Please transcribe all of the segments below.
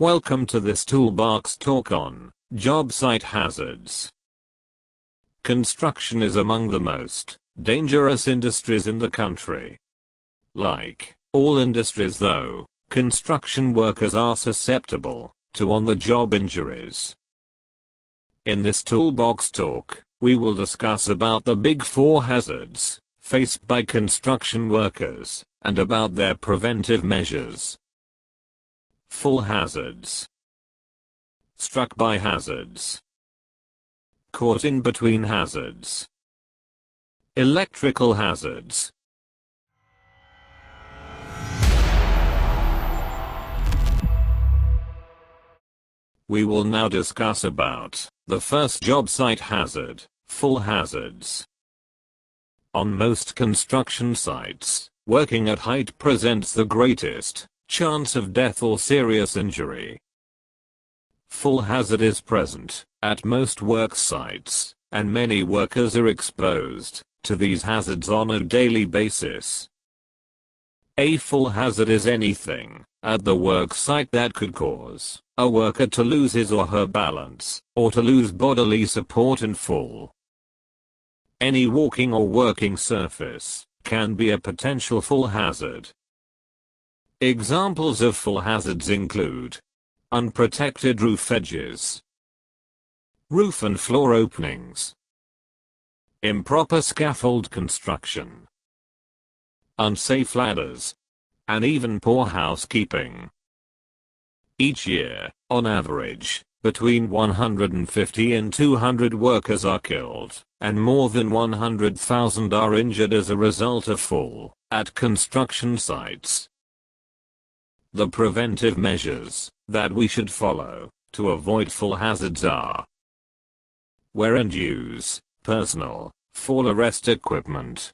Welcome to this Toolbox talk on job site hazards. Construction is among the most dangerous industries in the country. Like all industries though, construction workers are susceptible to on-the-job injuries. In this Toolbox talk, we will discuss about the big four hazards faced by construction workers and about their preventive measures. Full hazards. Struck by hazards. Caught in between hazards. Electrical hazards. We will now discuss about the first job site hazard, full hazards. On most construction sites, working at height presents the greatest chance of death or serious injury. Full hazard is present at most work sites, and many workers are exposed to these hazards on a daily basis. A full hazard is anything at the work site that could cause a worker to lose his or her balance, or to lose bodily support in fall. Any walking or working surface can be a potential full hazard. Examples of full hazards include unprotected roof edges, roof and floor openings, improper scaffold construction, unsafe ladders, and even poor housekeeping. Each year, on average, between 150 and 200 workers are killed, and more than 100,000 are injured as a result of fall at construction sites. The preventive measures that we should follow to avoid full hazards are: wear and use personal fall arrest equipment,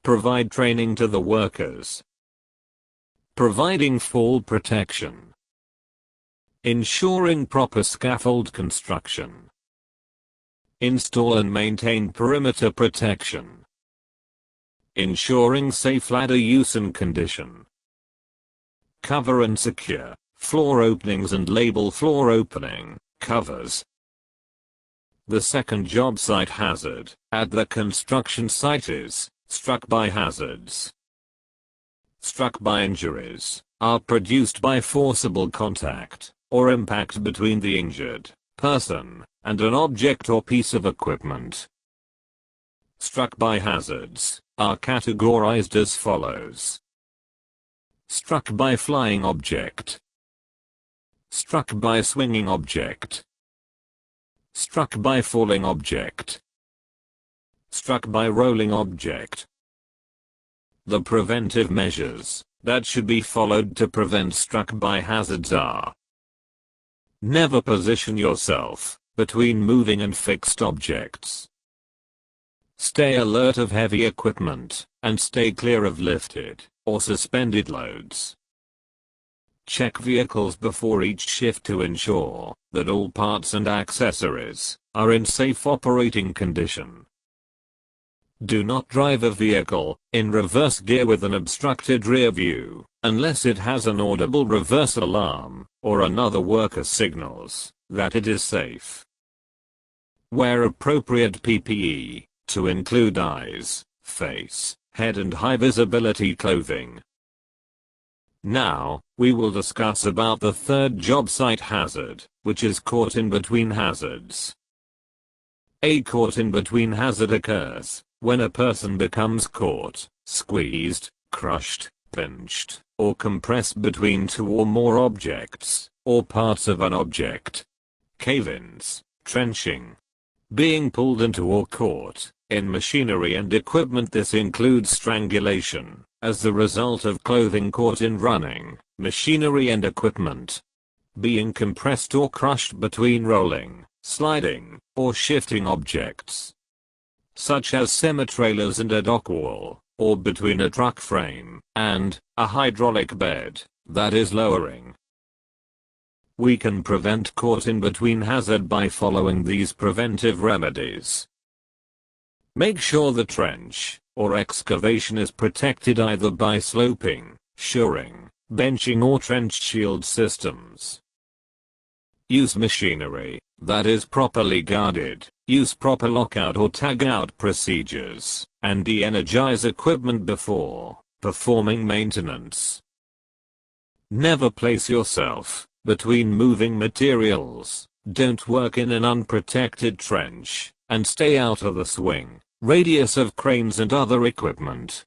provide training to the workers, providing fall protection, ensuring proper scaffold construction, install and maintain perimeter protection, ensuring safe ladder use and condition, cover and secure floor openings and label floor opening covers. The second job site hazard at the construction site is struck by hazards. Struck by injuries are produced by forcible contact or impact between the injured person and an object or piece of equipment. Struck by hazards are categorized as follows: struck by flying object, struck by swinging object, struck by falling object, struck by rolling object. The preventive measures that should be followed to prevent struck by hazards are: never position yourself between moving and fixed objects. Stay alert of heavy equipment and stay clear of lifted or suspended loads. Check vehicles before each shift to ensure that all parts and accessories are in safe operating condition. Do not drive a vehicle in reverse gear with an obstructed rear view unless it has an audible reverse alarm or another worker signals that it is safe. Wear appropriate PPE to include eyes, face, head and high visibility clothing. Now, we will discuss about the third job site hazard, which is caught in between hazards. A caught in between hazard occurs when a person becomes caught, squeezed, crushed, pinched, or compressed between two or more objects, or parts of an object. Cave-ins, trenching, being pulled into or caught in machinery and equipment. This includes strangulation as the result of clothing caught in running machinery and equipment. Being compressed or crushed between rolling, sliding, or shifting objects, such as semi-trailers and a dock wall, or between a truck frame and a hydraulic bed that is lowering. We can prevent caught in between hazard by following these preventive remedies. Make sure the trench or excavation is protected either by sloping, shoring, benching or trench shield systems. Use machinery that is properly guarded. Use proper lockout or tagout procedures, and de-energize equipment before performing maintenance. Never place yourself between moving materials. Don't work in an unprotected trench, and stay out of the swing radius of cranes and other equipment.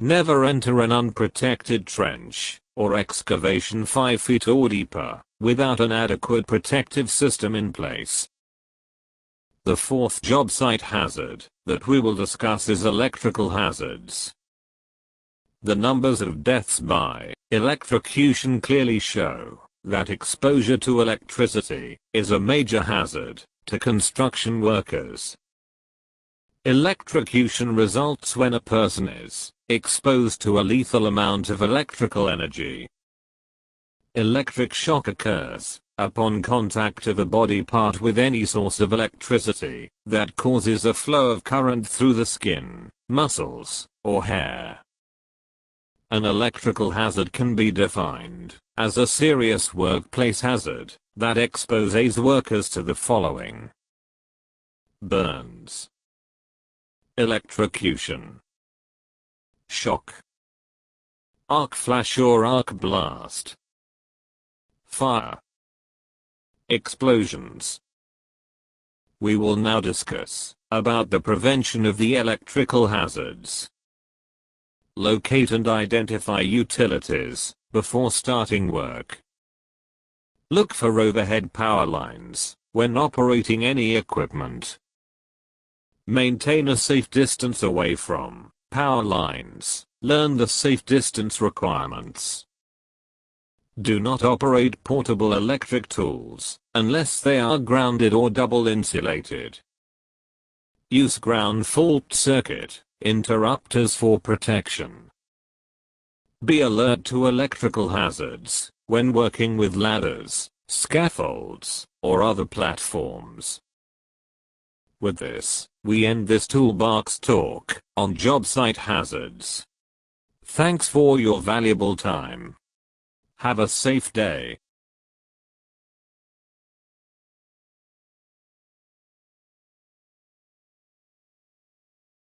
Never enter an unprotected trench or excavation 5 feet or deeper without an adequate protective system in place. The fourth job site hazard that we will discuss is electrical hazards. The numbers of deaths by electrocution clearly show that exposure to electricity is a major hazard to construction workers. Electrocution results when a person is exposed to a lethal amount of electrical energy. Electric shock occurs upon contact of a body part with any source of electricity that causes a flow of current through the skin, muscles, or hair. An electrical hazard can be defined as a serious workplace hazard that exposes workers to the following: burns, electrocution, shock, arc flash or arc blast, fire, explosions. We will now discuss about the prevention of the electrical hazards. Locate and identify utilities before starting work. Look for overhead power lines when operating any equipment. Maintain a safe distance away from power lines. Learn the safe distance requirements. Do not operate portable electric tools unless they are grounded or double insulated. Use ground fault circuit interrupters for protection. Be alert to electrical hazards when working with ladders, scaffolds, or other platforms. With this, we end this toolbox talk on job site hazards. Thanks for your valuable time. Have a safe day.